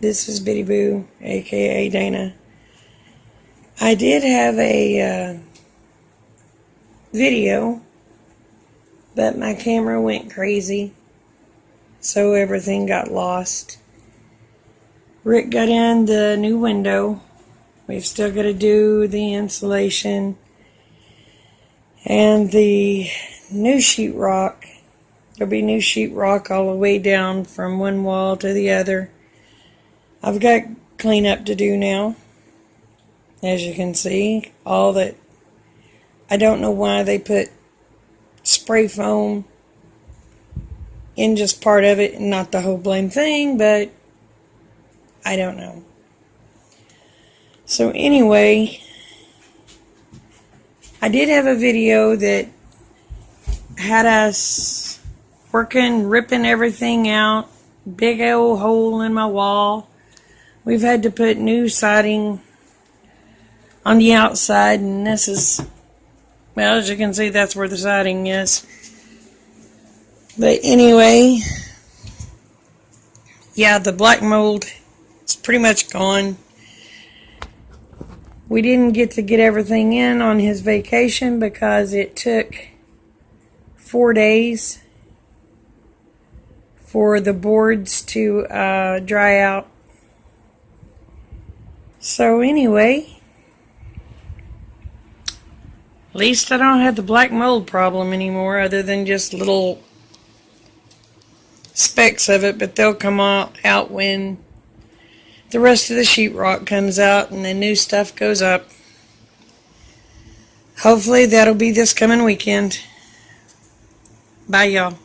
This is Bitty Boo, aka Dana. I did have a video, but my camera went crazy, so everything got lost. Rick got in the new window. We've still got to do the insulation and the new sheetrock. There'll be new sheetrock all the way down from one wall to the other. I've got cleanup to do now. As you can see, all that. I don't know why they put spray foam in just part of it and not the whole blame thing, but I don't know. So anyway, I did have a video that had us working, ripping everything out. Big old hole in my wall. We've had to put new siding on the outside, and this is, well, as you can see, that's where the siding is. But anyway, yeah, the black mold is pretty much gone. We didn't get to get everything in on his vacation because it took 4 days for the boards to dry out. So anyway, at least I don't have the black mold problem anymore, other than just little specks of it, but they'll come out when the rest of the sheetrock comes out and the new stuff goes up. Hopefully that'll be this coming weekend. Bye, y'all.